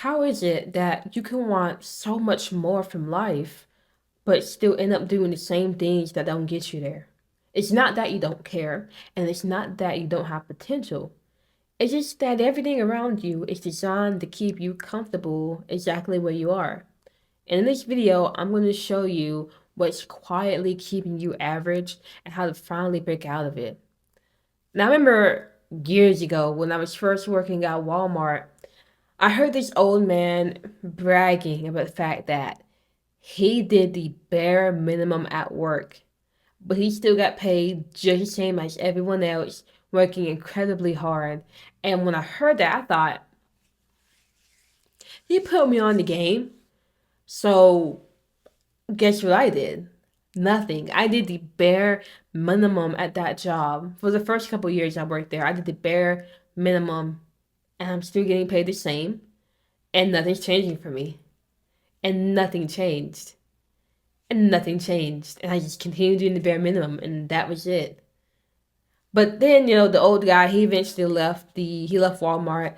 How is it that you can want so much more from life, but still end up doing the same things that don't get you there? It's not that you don't care, and it's not that you don't have potential. It's just that everything around you is designed to keep you comfortable exactly where you are. And in this video, I'm going to show you what's quietly keeping you average and how to finally break out of it. Now, I remember years ago when I was first working at Walmart, I heard this old man bragging about the fact that he did the bare minimum at work, but he still got paid just the same as everyone else, working incredibly hard. And when I heard that, I thought, he put me on the game. So guess what I did? Nothing. I did the bare minimum at that job. For the first couple years I worked there, I did the bare minimum, and I'm still getting paid the same, and nothing's changing for me. And nothing changed. And nothing changed. And I just continued doing the bare minimum, and that was it. But then, the old guy, he eventually he left Walmart,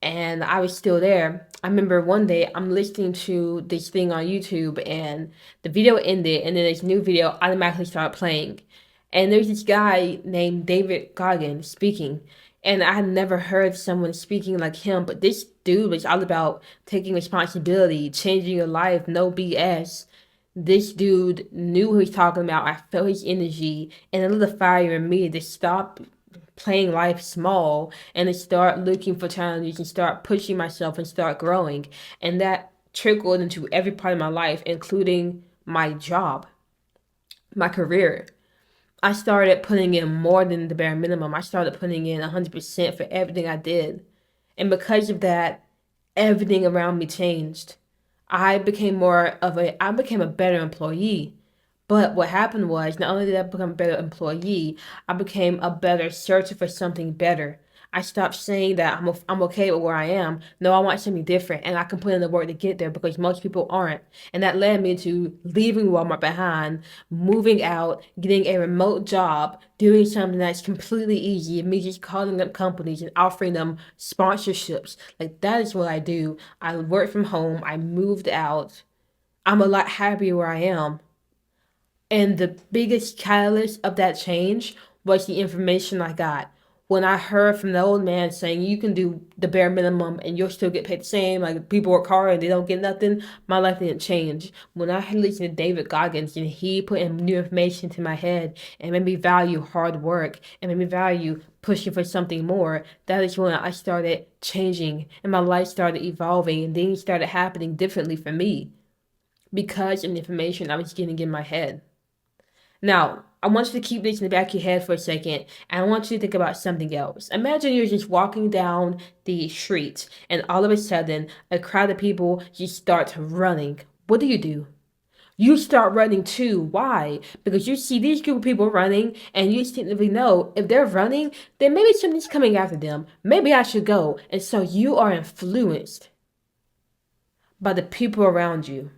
and I was still there. I remember one day I'm listening to this thing on YouTube, and the video ended, and then this new video automatically started playing. And there's this guy named David Goggins speaking, and I had never heard someone speaking like him, but this dude was all about taking responsibility, changing your life, no BS. This dude knew who he's talking about. I felt his energy, and it lit a fire in me to stop playing life small and to start looking for challenges and start pushing myself and start growing. And that trickled into every part of my life, including my job, my career. I started putting in more than the bare minimum. I started putting in 100% for everything I did. And because of that, everything around me changed. I became a better employee. But what happened was, not only did I become a better employee, I became a better searcher for something better. I stopped saying that I'm okay with where I am. No, I want something different, and I can put in the work to get there because most people aren't. And that led me to leaving Walmart behind, moving out, getting a remote job, doing something that's completely easy, and me just calling up companies and offering them sponsorships. Like, that is what I do. I work from home. I moved out. I'm a lot happier where I am. And the biggest catalyst of that change was the information I got. When I heard from the old man saying you can do the bare minimum and you'll still get paid the same, like people work hard and they don't get nothing, my life didn't change. When I had listened to David Goggins and he put in new information to my head and made me value hard work and made me value pushing for something more, that is when I started changing and my life started evolving and things started happening differently for me because of the information I was getting in my head. Now, I want you to keep this in the back of your head for a second, and I want you to think about something else. Imagine you're just walking down the street, and all of a sudden, a crowd of people just start running. What do? You start running too. Why? Because you see these group of people running, and you instinctively know if they're running, then maybe something's coming after them. Maybe I should go. And so you are influenced by the people around you.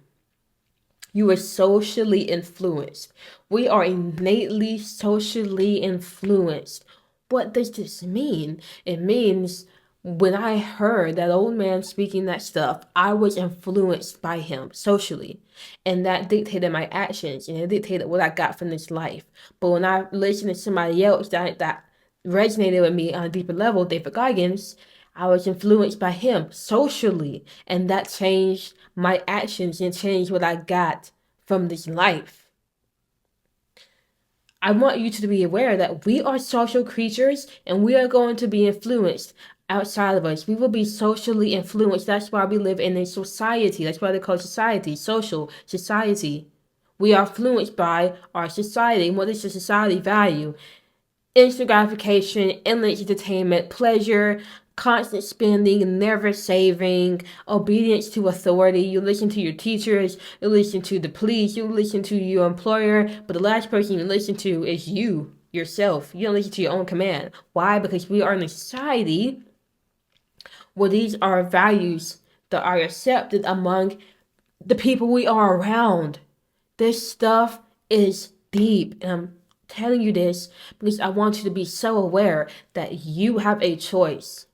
You are socially influenced. We are innately socially influenced. What does this mean? It means when I heard that old man speaking that stuff, I was influenced by him socially. And that dictated my actions and it dictated what I got from this life. But when I listened to somebody else that resonated with me on a deeper level, David Goggins, I was influenced by him socially, and that changed my actions and changed what I got from this life. I want you to be aware that we are social creatures and we are going to be influenced outside of us. We will be socially influenced. That's why we live in a society. That's why they call it society, social society. We are influenced by our society. What does the society value? Instant gratification, endless entertainment, pleasure, constant spending, never saving, obedience to authority. You listen to your teachers, you listen to the police, you listen to your employer, but the last person you listen to is you, yourself. You don't listen to your own command. Why? Because we are in a society where these are values that are accepted among the people we are around. This stuff is deep, and I'm telling you this because I want you to be so aware that you have a choice.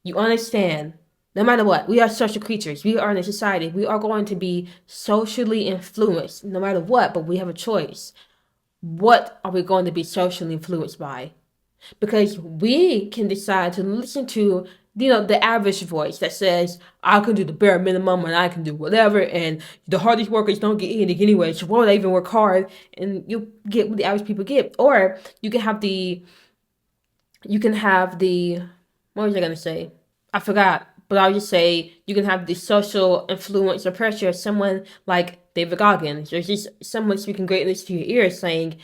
You understand No matter what, we are social creatures. We are in a society. We are going to be socially influenced no matter what, but we have a choice. What are we going to be socially influenced by? Because we can decide to listen to the average voice that says I can do the bare minimum and I can do whatever, and the hardest workers don't get anything anyway, so why would I even work hard? And you get what the average people get. Or you can have the what was I gonna say? I forgot, but I'll just say you can have the social influence or pressure of someone like David Goggins, or just someone speaking greatness to your ear saying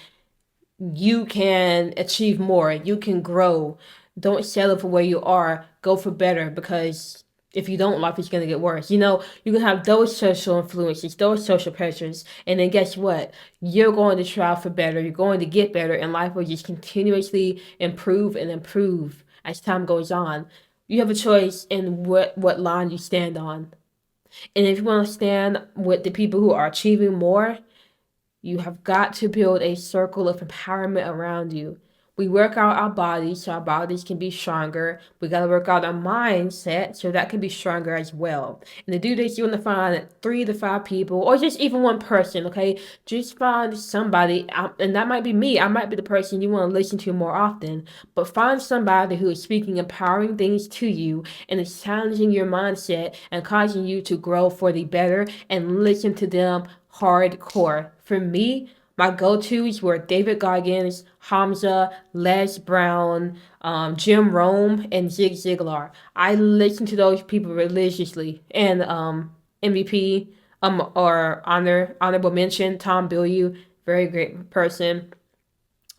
you can achieve more, you can grow. Don't settle for where you are. Go for better, because if you don't, life is going to get worse. You can have those social influences, those social pressures, and then guess what? You're going to strive for better. You're going to get better, and life will just continuously improve and improve as time goes on. You have a choice in what line you stand on. And if you want to stand with the people who are achieving more, you have got to build a circle of empowerment around you. We work out our bodies so our bodies can be stronger. We got to work out our mindset so that can be stronger as well. And to do this, you want to find 3 to 5 people, or just even one person, okay? Just find somebody, and that might be me. I might be the person you want to listen to more often. But find somebody who is speaking empowering things to you and is challenging your mindset and causing you to grow for the better, and listen to them hardcore. For me, my go-tos were David Goggins, Hamza, Les Brown, Jim Rome, and Zig Ziglar. I listened to those people religiously. And MVP, or honorable mention, Tom Bilyeu, very great person.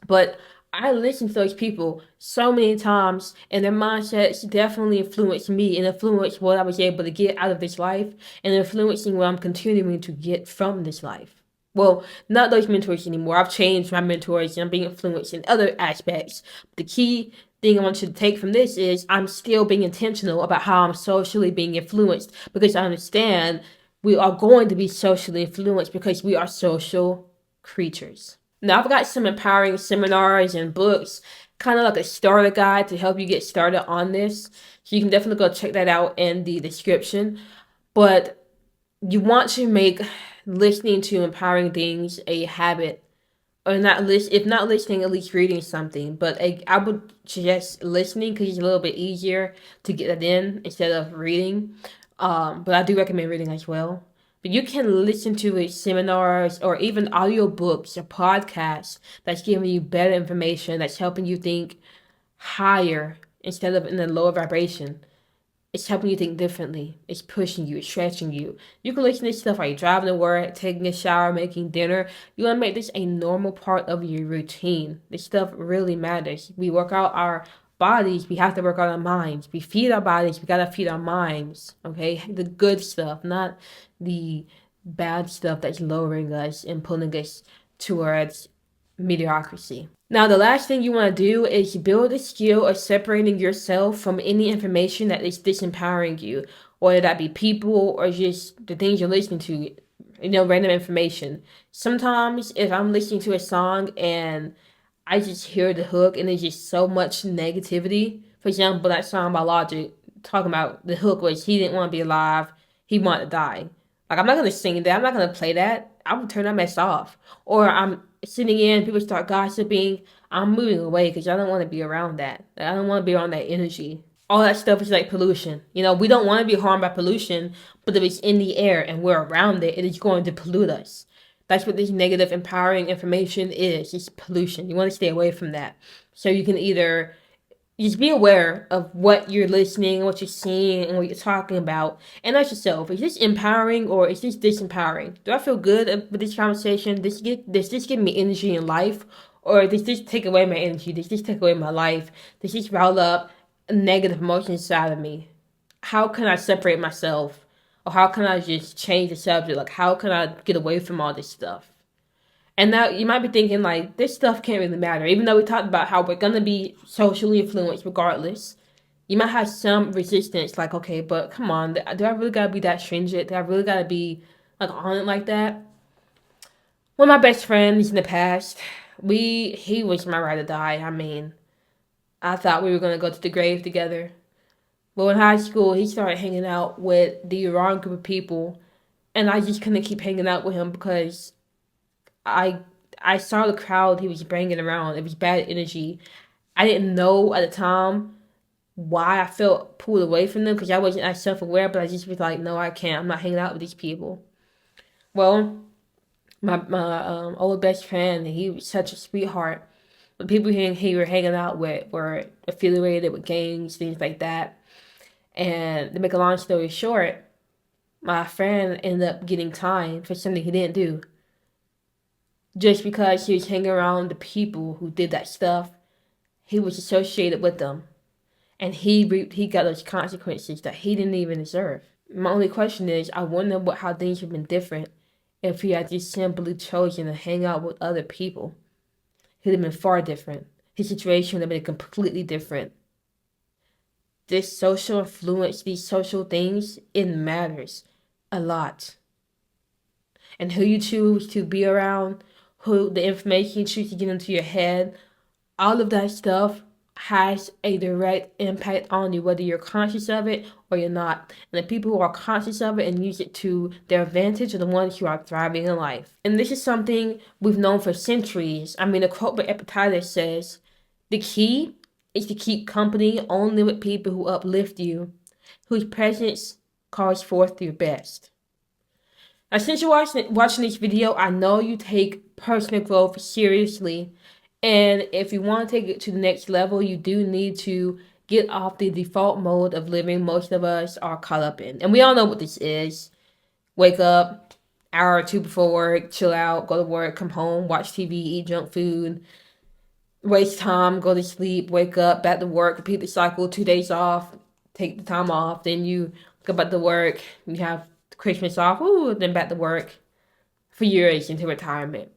But I listened to those people so many times, and their mindsets definitely influenced me and influenced what I was able to get out of this life, and influencing what I'm continuing to get from this life. Well, not those mentors anymore. I've changed my mentors and I'm being influenced in other aspects. The key thing I want you to take from this is I'm still being intentional about how I'm socially being influenced, because I understand we are going to be socially influenced because we are social creatures. Now, I've got some empowering seminars and books, kind of like a starter guide to help you get started on this. So you can definitely go check that out in the description. But you want to make listening to empowering things a habit, or if not listening, at least reading something. But I would suggest listening because it's a little bit easier to get that in instead of reading. But I do recommend reading as well. But you can listen to seminars or even audiobooks or podcasts that's giving you better information, that's helping you think higher instead of in a lower vibration. It's helping you think differently. It's pushing you. It's stretching you. You can listen to this stuff while you're driving to work, taking a shower, making dinner. You want to make this a normal part of your routine. This stuff really matters. We work out our bodies. We have to work out our minds. We feed our bodies. We got to feed our minds. Okay? The good stuff, not the bad stuff that's lowering us and pulling us towards mediocrity. Now, the last thing you want to do is build a skill of separating yourself from any information that is disempowering you, whether that be people or just the things you're listening to, random information. Sometimes if I'm listening to a song and I just hear the hook and there's just so much negativity, for example, that song by Logic, talking about the hook was he didn't want to be alive, he wanted to die. Like, I'm not going to sing that. I'm not going to play that. I would turn that mess off. Or I'm sitting in, people start gossiping. I'm moving away because I don't want to be around that. I don't want to be around that energy. All that stuff is like pollution. We don't want to be harmed by pollution, but if it's in the air and we're around it, it is going to pollute us. That's what this negative, empowering information is. It's pollution. You want to stay away from that. So you can either just be aware of what you're listening, what you're seeing, and what you're talking about, and ask yourself: is this empowering or is this disempowering? Do I feel good with this conversation? Does this give me energy in life, or does this take away my energy? Does this take away my life? Does this rile up negative emotions inside of me? How can I separate myself, or how can I just change the subject? Like, how can I get away from all this stuff? And now you might be thinking, like, this stuff can't really matter. Even though we talked about how we're going to be socially influenced regardless, you might have some resistance. Like, okay, but come on, do I really got to be that stringent? Do I really got to be, like, on it like that? One of my best friends in the past, he was my ride or die. I mean, I thought we were going to go to the grave together. But in high school, he started hanging out with the wrong group of people, and I just couldn't keep hanging out with him because I I saw the crowd he was bringing around. It was bad energy. I didn't know at the time why I felt pulled away from them because I wasn't as self aware, but I just was like, no, I can't. I'm not hanging out with these people. Well, my old best friend, he was such a sweetheart. The people he were hanging out with were affiliated with gangs, things like that. And to make a long story short, my friend ended up getting time for something he didn't do. Just because he was hanging around the people who did that stuff, he was associated with them. And he got those consequences that he didn't even deserve. My only question is, I wonder how things would have been different if he had just simply chosen to hang out with other people. It would have been far different. His situation would have been completely different. This social influence, these social things, it matters a lot. And who you choose to be around, who the information you choose to get into your head, all of that stuff has a direct impact on you, whether you're conscious of it or you're not. And the people who are conscious of it and use it to their advantage are the ones who are thriving in life. And this is something we've known for centuries. I mean, a quote by Epictetus says, "The key is to keep company only with people who uplift you, whose presence calls forth your best." Now, since you're watching this video, I know you take personal growth seriously. And if you want to take it to the next level, you do need to get off the default mode of living most of us are caught up in. And we all know what this is. Wake up, hour or two before work, chill out, go to work, come home, watch TV, eat junk food, waste time, go to sleep, wake up, back to work, repeat the cycle, 2 days off, take the time off, then you go back to work, you have Christmas off, then back to work for years into retirement.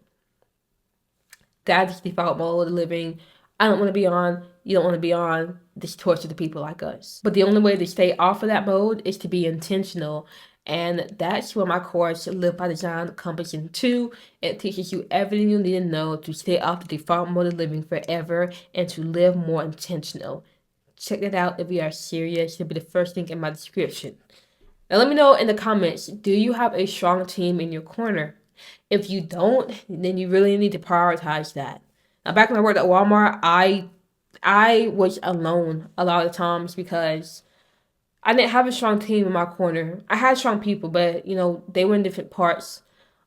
That is default mode of living. I don't want to be on, you don't want to be on this torture to people like us. But the only way to stay off of that mode is to be intentional. And that's where my course, Live by Design, comes into. It teaches you everything you need to know to stay off the default mode of living forever and to live more intentional. Check that out if you are serious. It'll be the first link in my description. Now let me know in the comments, do you have a strong team in your corner? If you don't, then you really need to prioritize that. Now back when I worked at Walmart, I was alone a lot of times because I didn't have a strong team in my corner. I had strong people, but they were in different parts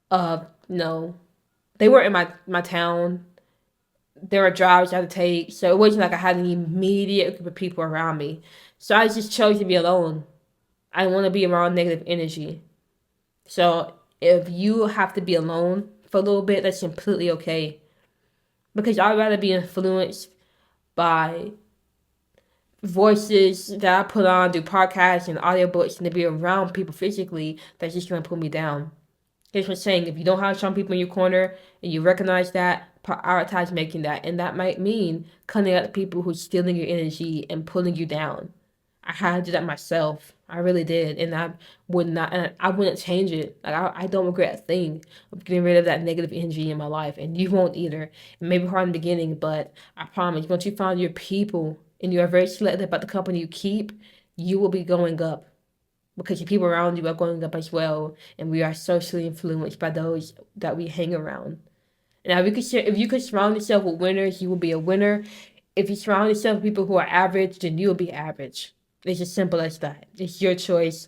of they weren't in my town. There were drives I had to take, so it wasn't like I had an immediate group of people around me. So I just chose to be alone. I want to be around negative energy. So if you have to be alone for a little bit, that's completely okay. Because I'd rather be influenced by voices that I put on, do podcasts and audiobooks, and to be around people physically that's just going to pull me down. Here's what I'm saying. If you don't have strong people in your corner and you recognize that, prioritize making that. And that might mean cutting out the people who's stealing your energy and pulling you down. I had to do that myself. I really did, and I wouldn't change it. Like I don't regret a thing of getting rid of that negative energy in my life, and you won't either. It may be hard in the beginning, but I promise, once you find your people and you are very selective about the company you keep, you will be going up because the people around you are going up as well, and we are socially influenced by those that we hang around. Now, if you could surround yourself with winners, you will be a winner. If you surround yourself with people who are average, then you'll be average. It's as simple as that. It's your choice.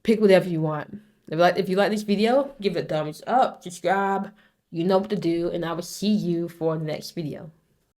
Pick whatever you want. If you like this video, give it a thumbs up, subscribe. You know what to do, and I will see you for the next video.